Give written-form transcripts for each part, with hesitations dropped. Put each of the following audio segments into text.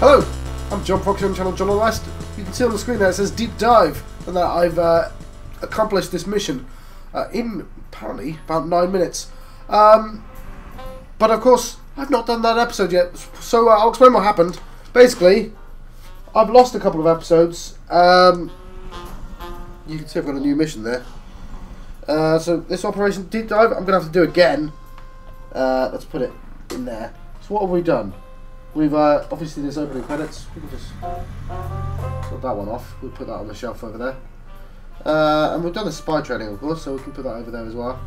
Hello, I'm John Fox on channel John West. You can see on the screen there it says Deep Dive, and that I've accomplished this mission in apparently about 9 minutes. But of course, I've not done that episode yet, so I'll explain what happened. Basically, I've lost a couple of episodes. You can see I've got a new mission there. So this Operation Deep Dive, I'm going to have to do again. Let's put it in there. So what have we done? We've obviously this opening credits. We can just put that one off. We'll put that on the shelf over there. And we've done the spy training, of course, so we can put that over there as well.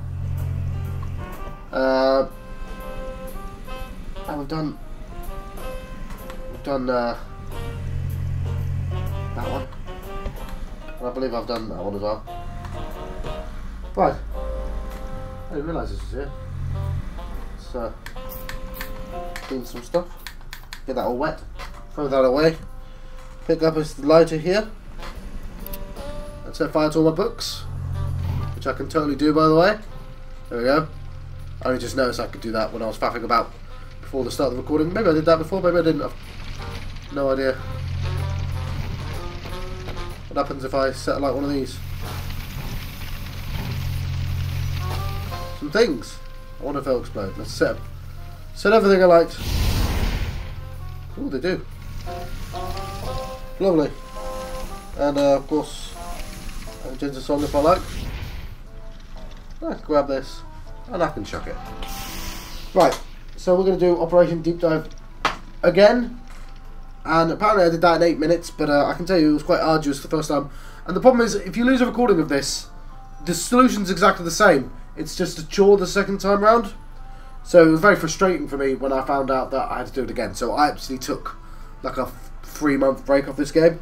And we've done that one. And I believe I've done that one as well. Right. I didn't realise this was here. Let's clean some stuff. Get that all wet. Throw that away. Pick up a lighter here. And set fire to all my books. Which I can totally do, by the way. There we go. I only just noticed I could do that when I was faffing about before the start of the recording. Maybe I did that before, maybe I didn't. I've no idea. What happens if I set like one of these? Some things. I wonder if they'll explode. Let's set everything I liked. Oh, they do. Lovely. And of course, a ginger song if I like. I can grab this and I can chuck it. Right, so we're going to do Operation Deep Dive again. And apparently I did that in 8 minutes, but I can tell you it was quite arduous the first time. And the problem is, if you lose a recording of this, the solution's exactly the same. It's just a chore the second time round. So it was very frustrating for me when I found out that I had to do it again. So I actually took like a 3-month break off this game.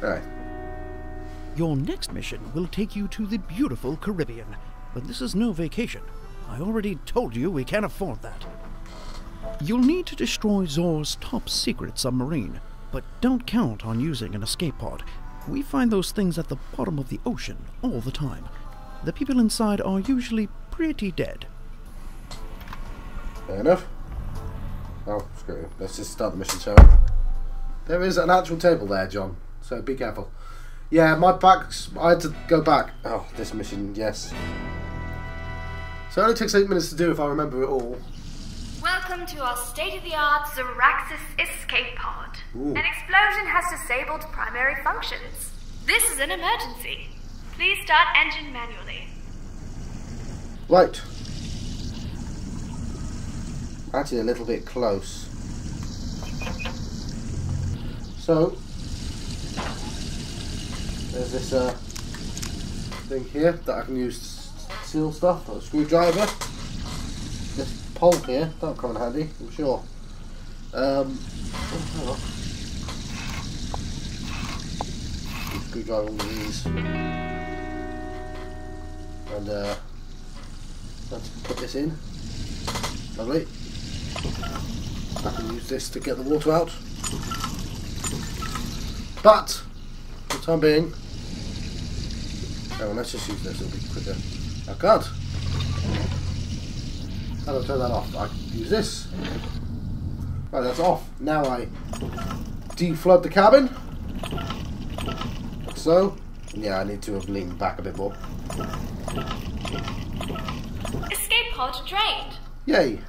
Alright. Your next mission will take you to the beautiful Caribbean. But this is no vacation. I already told you we can't afford that. You'll need to destroy Zor's top secret submarine. But don't count on using an escape pod. We find those things at the bottom of the ocean all the time. The people inside are usually pretty dead. Fair enough. Oh, screw it. Let's just start the mission, shall we? There is an actual table there, John, so be careful. Yeah, my back's... I had to go back. Oh, this mission, yes. So it only takes 8 minutes to do if I remember it all. Welcome to our state-of-the-art Zoraxis escape pod. Ooh. An explosion has disabled primary functions. This is an emergency. Please start engine manually. Right. Actually a little bit close. So, there's this thing here that I can use to seal stuff, a screwdriver. This pole here, that'll come in handy, I'm sure. Oh, hang on. Screwdriver all of these. And let's put this in. Lovely. I can use this to get the water out. But for the time being, let's just use this, it'll be quicker. I can't. How do I turn that off? I can use this. Right, that's off. Now I deflood the cabin. Like so. Yeah, I need to have leaned back a bit more. Escape pod drained. Yay!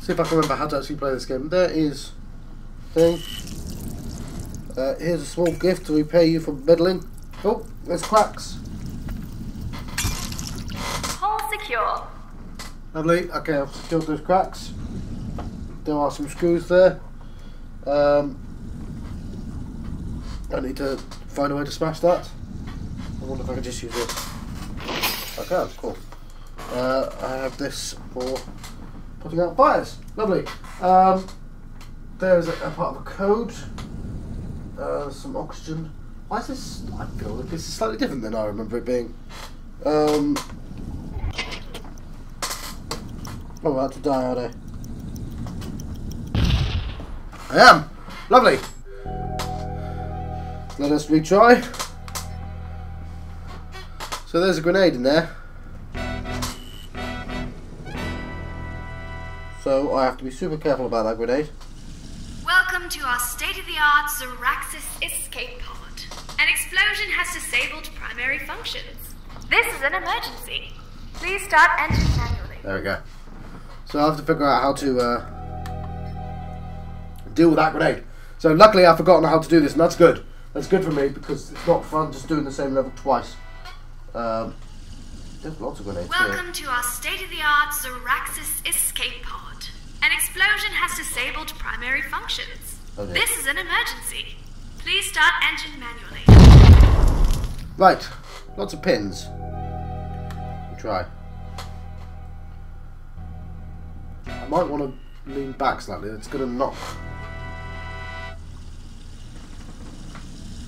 See if I can remember how to actually play this game. There is thing. Here's a small gift to repay you for meddling. Oh, there's cracks. Hole secure. Lovely. Okay, I've secured those cracks. There are some screws there. I need to find a way to smash that. I wonder if I can just use this. I can, cool. I have this for putting out fires. Lovely. There's a part of a code. Some oxygen. Why is this? I feel like this is slightly different than I remember it being. I'm about to die, aren't I? I am! Lovely! Let us retry. So there's a grenade in there. So so I have to be super careful about that grenade. Welcome to our state-of-the-art Zoraxis escape pod. An explosion has disabled primary functions. This is an emergency. Please start engine manually. There we go. So I have to figure out how to deal with that grenade. So luckily I've forgotten how to do this, and that's good. That's good for me because it's not fun just doing the same level twice. There's lots of grenades here. Welcome to our state-of-the-art Zoraxis escape pod. An explosion has disabled primary functions. Okay. This is an emergency. Please start engine manually. Right, lots of pins. We'll try. I might want to lean back slightly. It's going to knock.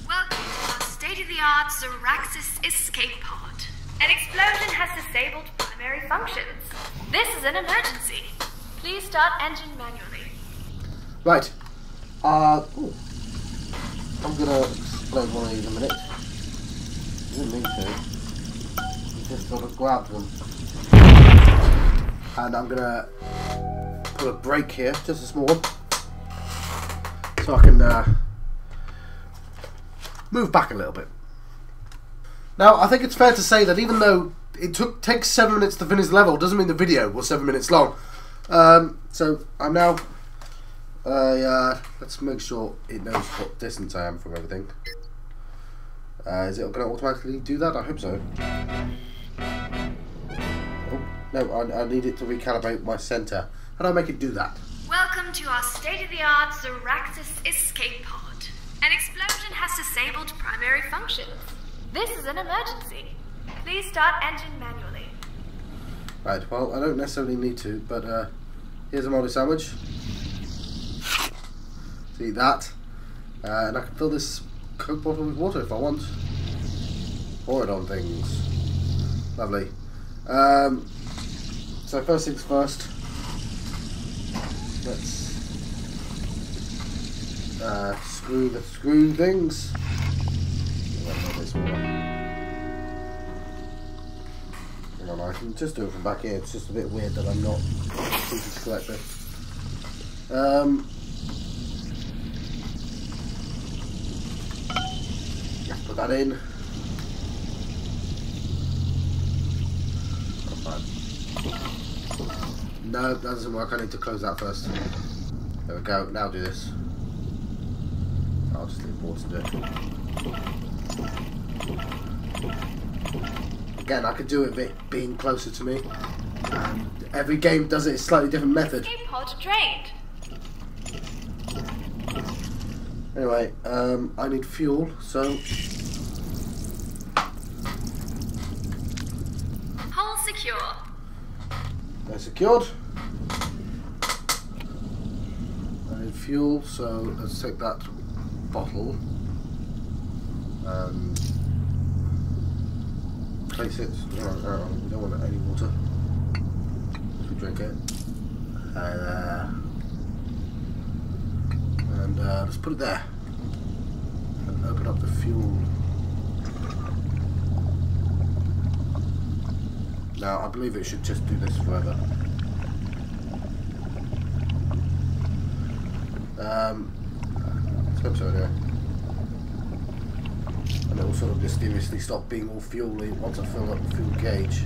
Welcome to our state-of-the-art Zoraxis escape pod. An explosion has disabled primary functions. This is an emergency. Please start engine manually. Right. Ooh. I'm going to explode one of these in a minute. I didn't mean to. I just sort of grabbed them. And I'm going to put a brake here, just a small one. So I can move back a little bit. Now, I think it's fair to say that even though it takes 7 minutes to finish the level, doesn't mean the video was 7 minutes long. So I'm now. Let's make sure it knows what distance I am from everything. Is it going to automatically do that? I hope so. Oh, no, I need it to recalibrate my center. How do I make it do that? Welcome to our state-of-the-art Zoraxis escape pod. An explosion has disabled primary functions. This is an emergency. Please start engine manually. Right, well, I don't necessarily need to, but here's a moldy sandwich. See that? And I can fill this Coke bottle with water if I want. Pour it on things. Lovely. So first things first. Let's screw the screw things. I can just do it from back here. It's just a bit weird that I'm not thinking correctly. Just put that in. No, that doesn't work. I need to close that first. There we go. Now do this. I'll just leave water to do it. Again, I could do it with it being closer to me. Every game does it a slightly different method. Escape pod drained. Anyway, I need fuel, so... Hull secure. They're secured. I need fuel, so let's take that bottle and place it. We don't want any water. We drink it. And let's put it there. And open up the fuel. Now, I believe it should just do this forever. Let's hope so anyway. And it will sort of mysteriously stop being all fuel-y once I fill up the fuel gauge.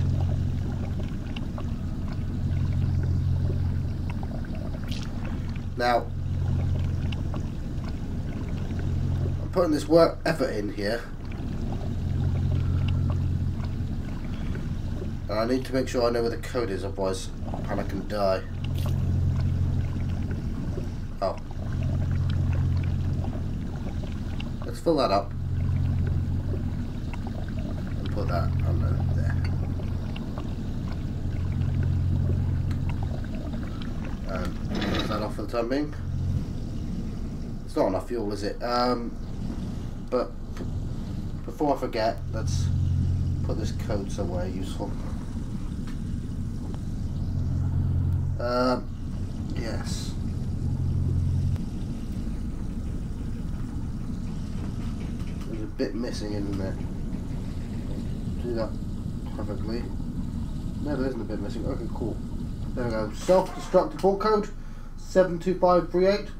Now, I'm putting this effort in here. And I need to make sure I know where the code is, otherwise I'll panic and die. Oh. Let's fill that up. And put that under there. And close that off for the time being. It's not enough fuel, is it? But before I forget, let's put this code somewhere useful. Yes. There's a bit missing, isn't there? Do that perfectly. No, there isn't a bit missing. Okay, cool. There we go. Self-destruct port code 72538.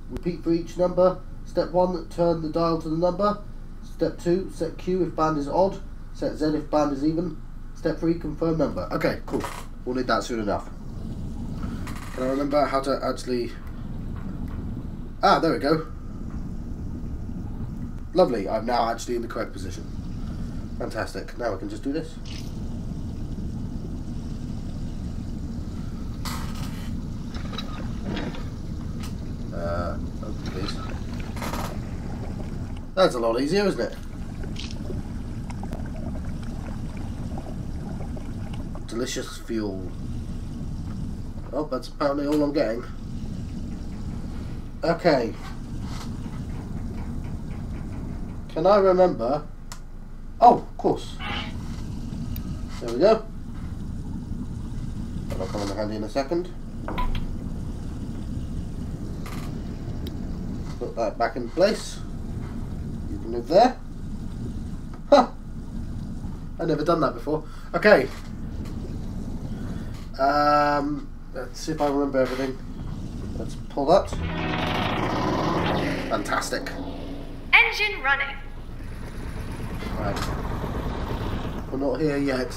Repeat for each number. Step 1, turn the dial to the number. Step 2, set Q if band is odd. Set Z if band is even. Step 3, confirm number. Okay, cool. We'll need that soon enough. Can I remember how to actually... Ah, there we go. Lovely, I'm now actually in the correct position. Fantastic. Now we can just do this. Open please. That's a lot easier, isn't it? Delicious fuel. Oh, that's apparently all I'm getting. Okay. Can I remember? Oh, of course. There we go. That'll come in handy in a second. Put that back in place. You can live there. Huh! I've never done that before. Okay. Let's see if I remember everything. Let's pull that. Fantastic. Engine running. Right. We're not here yet.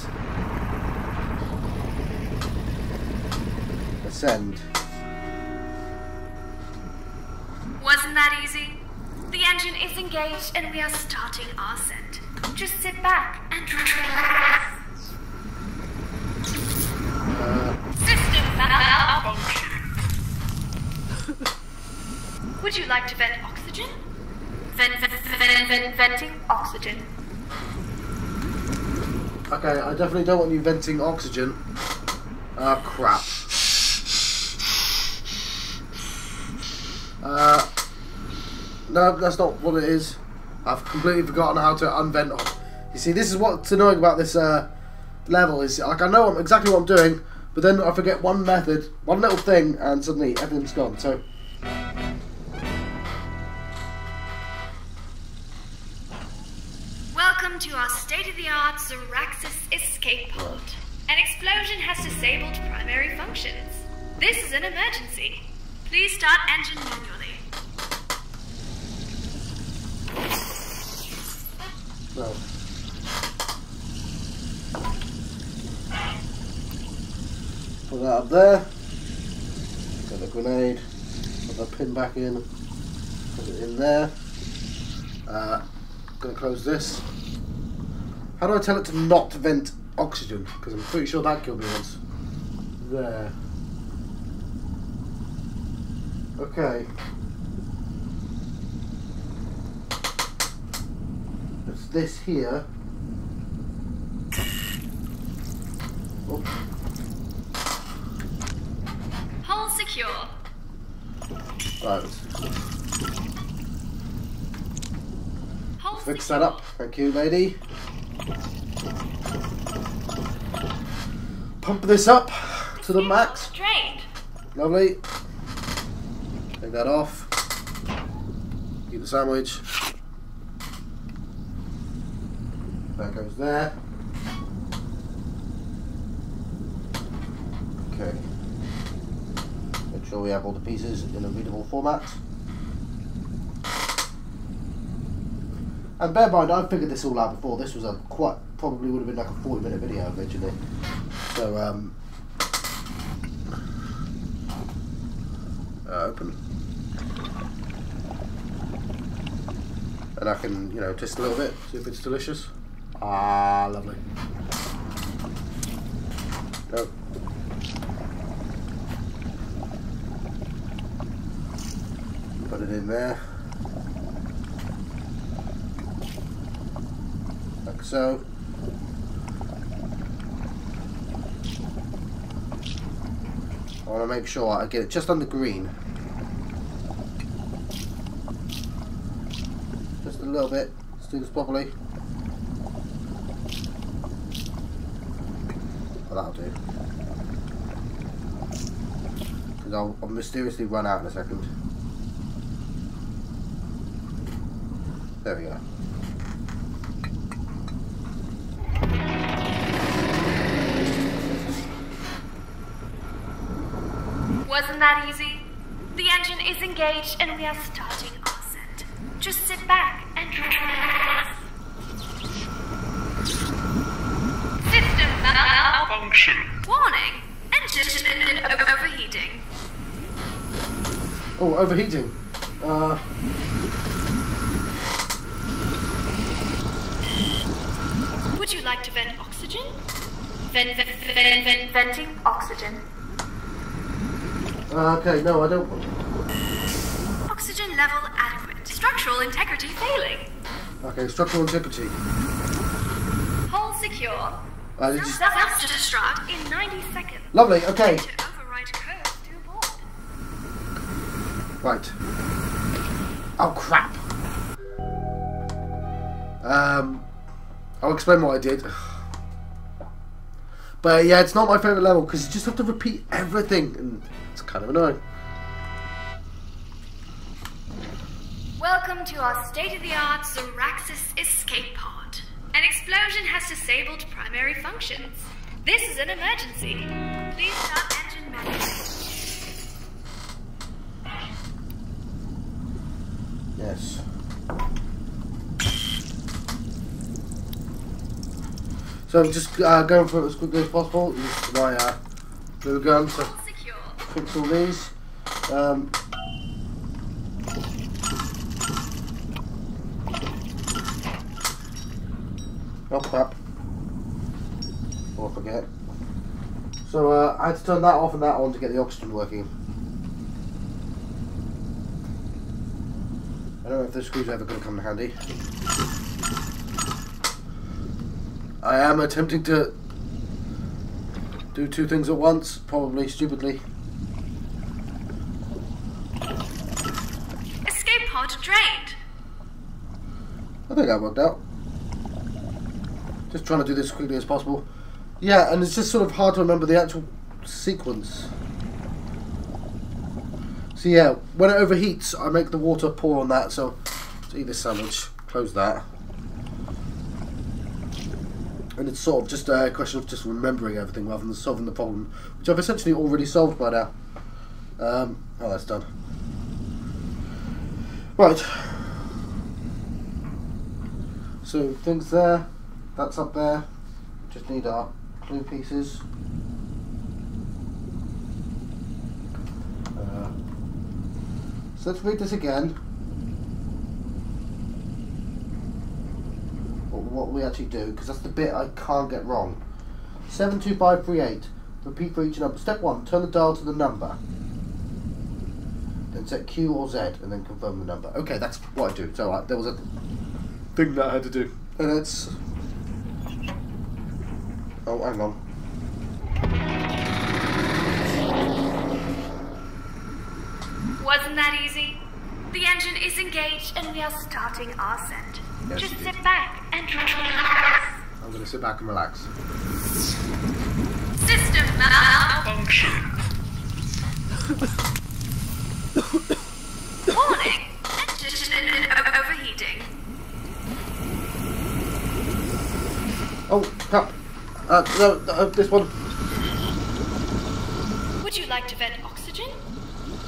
Ascend. Wasn't that easy? The engine is engaged and we are starting our ascent. Just sit back and relax. System malfunction. Would you like to vent oxygen? Venting oxygen. Okay, I definitely don't want you venting oxygen. Ah, crap. No, that's not what it is. I've completely forgotten how to unvent. You see, this is what's annoying about this level. Is like I know exactly what I'm doing, but then I forget one method, one little thing, and suddenly everything's gone. So. Welcome to our state-of-the-art Zoraxis escape pod. An explosion has disabled primary functions. This is an emergency. Please start engine manually. No. Put that up there. Get the grenade. Put the pin back in. Put it in there. Gonna close this. How do I tell it to not vent oxygen? Because I'm pretty sure that killed me once. There. Okay. It's this here. Oh. Hull secure. Right. Hull Fix secure. that up. Thank you, lady. Pump this up to the max. Drained. Lovely. Take that off. Keep the sandwich. That goes there. Okay. Make sure we have all the pieces in a readable format. And bear in mind, I figured this all out before. This was probably would have been like a 40-minute video originally. So, open. And I can, you know, taste a little bit, see if it's delicious. Ah, lovely. Go. Put it in there. Like so. I want to make sure I get it just on the green. Just a little bit. Let's do this properly. Oh, that'll do. Because I'll mysteriously run out in a second. There we go. Wasn't that easy? The engine is engaged and we are starting our ascent. Just sit back and relax. System malfunction. Warning. Engine overheating. Oh, overheating. Would you like to vent oxygen? Venting oxygen. Okay, no, I don't. Oxygen level adequate. Structural integrity failing. Okay, structural integrity. Hull secure. Just... Self-destruct in 90 seconds. Lovely, okay. To override codes to abort. Right. Oh, crap. I'll explain what I did. But yeah, it's not my favourite level because you just have to repeat everything and it's kind of annoying. Welcome to our state-of-the-art Zoraxis escape pod. An explosion has disabled primary functions. This is an emergency. Please start engine manually. Yes. So I'm just going for it as quickly as possible. Use my glue gun to fix all these. Oh crap. Oh, I forget. So I had to turn that off and that on to get the oxygen working. I don't know if this screw's ever going to come in handy. I am attempting to do two things at once, probably stupidly. Escape pod drained. I think that worked out. Just trying to do this as quickly as possible. Yeah, and it's just sort of hard to remember the actual sequence. So yeah, when it overheats, I make the water pour on that, so to eat this sandwich, close that. And it's sort of just a question of just remembering everything rather than solving the problem, which I've essentially already solved by now. Oh, that's done. Right. So things there, that's up there. Just need our glue pieces. So let's read this again. What we actually do, because that's the bit I can't get wrong. 72538. Repeat for each number. Step 1, turn the dial to the number. Then set Q or Z and then confirm the number. Okay, that's what I do. So there was a thing that I had to do. And it's... Oh, hang on. Wasn't that easy? The engine is engaged and we are starting our ascent. Yes, just sit back and relax. I'm going to sit back and relax. System malfunction. Warning. Engine overheating. Oh, crap. No, this one. Would you like to vent oxygen?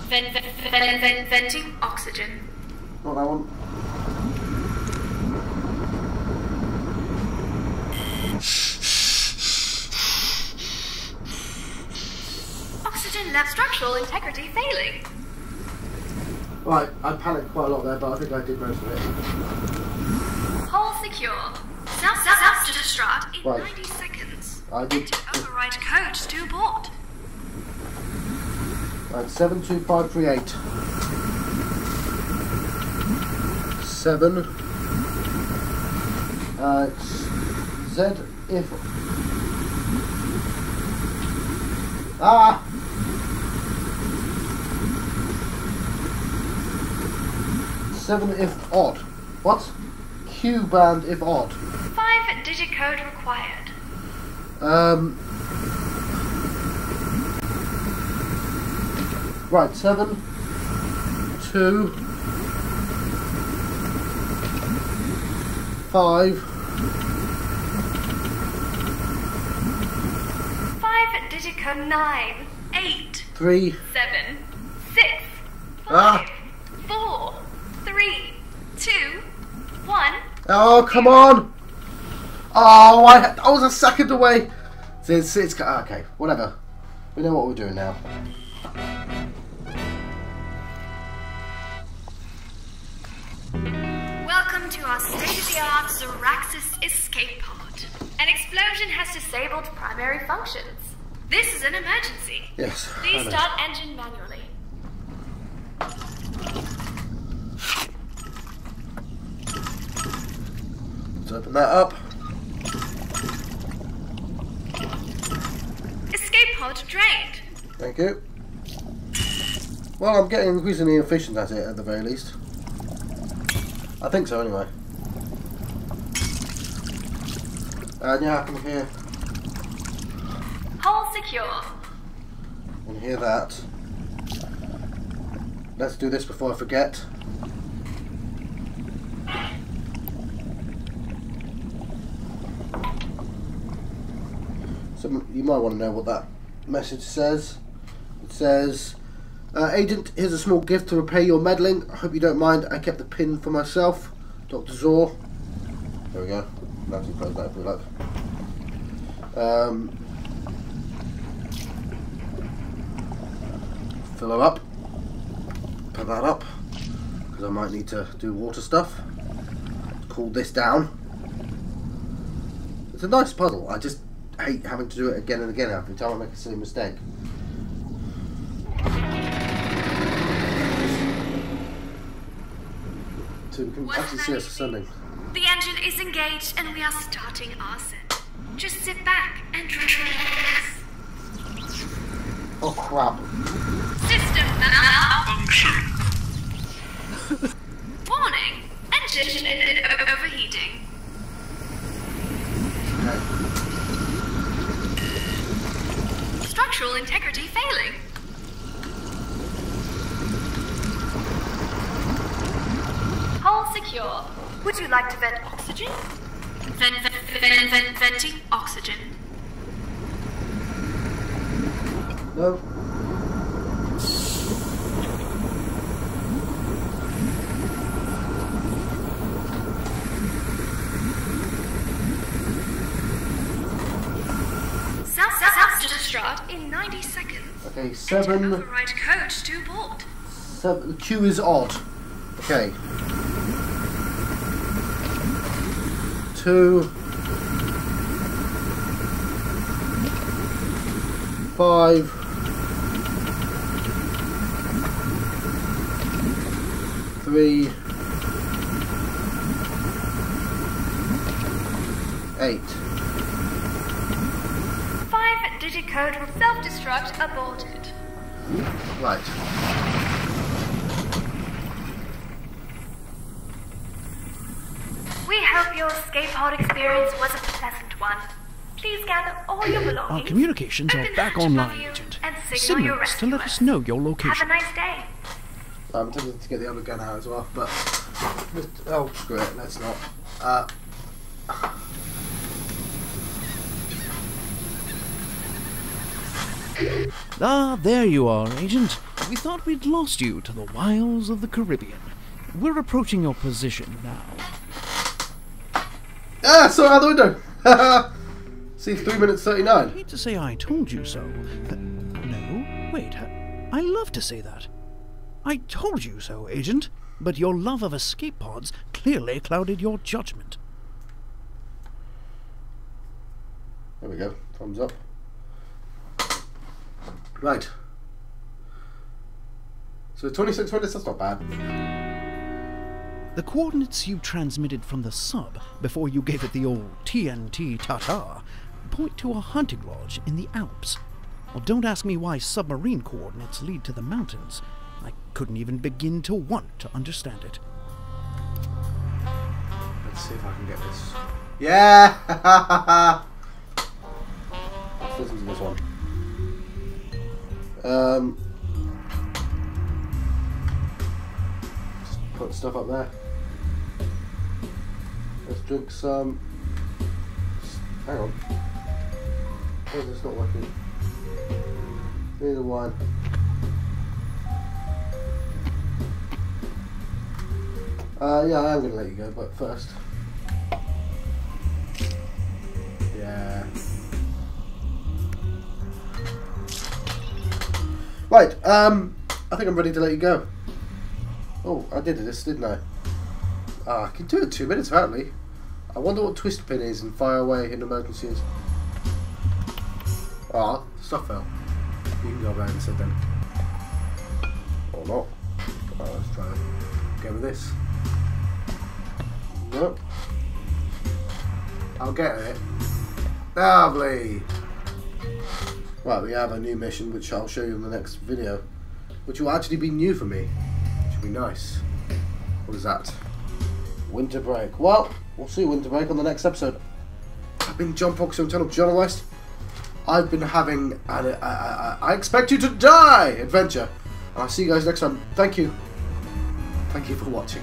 Venting oxygen. Not that one. Oxygen left structural integrity failing. Right, I panicked quite a lot there, but I think I did most of it. Hull secure. Self-destruct in Right. 90 seconds. I did. To override codes to abort. Right, 72538. 7. Z if. Ah! 7 if odd. What? Q band if odd. 5-digit code required. Right, 7 2 5 5-digit code 9 8 3. 7, 6, 5, Ah. 4, 3, 2, 1. Oh, come on! Oh, I was a second away. It's okay, whatever. We know what we're doing now. Welcome to our state-of-the-art Zoraxis escape pod. An explosion has disabled primary functions. This is an emergency. Yes. Please start engine manually. Let's open that up. Escape pod drained. Thank you. Well, I'm getting increasingly efficient at it, at the very least. I think so, anyway. And yeah, I can hear. Hull secure. I can hear that. Let's do this before I forget. So you might want to know what that message says. It says, Agent, here's a small gift to repay your meddling. I hope you don't mind. I kept the pin for myself. Dr. Zor. There we go. Now to close that if we like. Fill her up. Put that up. Because I might need to do water stuff. Cool this down. It's a nice puzzle. I just hate having to do it again and again every time I make a silly mistake. So we can actually see us ascending. The engine is engaged and we are starting our set. Just sit back and relax. Oh crap. System malfunction. Warning. Engine overheating. Okay. Structural integrity failing. Hull secure. Would you like to vent oxygen? Venting oxygen. No. Self-destruct in 90 seconds. Okay, 7. Override code to board. 7. The Q is odd. Okay. 2. 5. 3. 8. 5-digit code for self-destruct aborted. Right. We hope your escape pod experience was a pleasant one. Please gather all your belongings. Our communications are open back hatch above online, you, Agent. and signal your Signal us to let us rescuers. know your Have a location. nice day. I'm tempted to get the other gun out as well, but oh screw it, let's not. Ah, there you are, Agent. We thought we'd lost you to the wiles of the Caribbean. We're approaching your position now. Ah, saw out the window. See, 3 minutes 39. I hate to say I told you so. No, wait. I love to say that. I told you so, Agent. But your love of escape pods clearly clouded your judgment. There we go. Thumbs up. Right. So 26 minutes, that's not bad. The coordinates you transmitted from the sub before you gave it the old TNT ta-ta point to a hunting lodge in the Alps. Well, don't ask me why submarine coordinates lead to the mountains. I couldn't even begin to want to understand it. Let's see if I can get this. Yeah! Let's listen to this one. Just put stuff up there. Let's drink some. Hang on. Why is this not working? Neither one. Yeah, I am going to let you go, but first. Yeah. Right, I think I'm ready to let you go. Oh, I did this, didn't I? I can do it in 2 minutes, apparently. I wonder what twist pin is and fire away in emergencies. Ah, stuff fell. You can go around and sit then. Or not. Oh, let's try it. Go with this. Nope. I'll get it. Lovely. Right, we have a new mission which I'll show you in the next video, which will actually be new for me, which will be nice. What is that? Winter break. Well, we'll see winter break on the next episode. I've been John Fox on Channel Journalist. I've been having an I expect you to die adventure, and I'll see you guys next time. Thank you. Thank you for watching.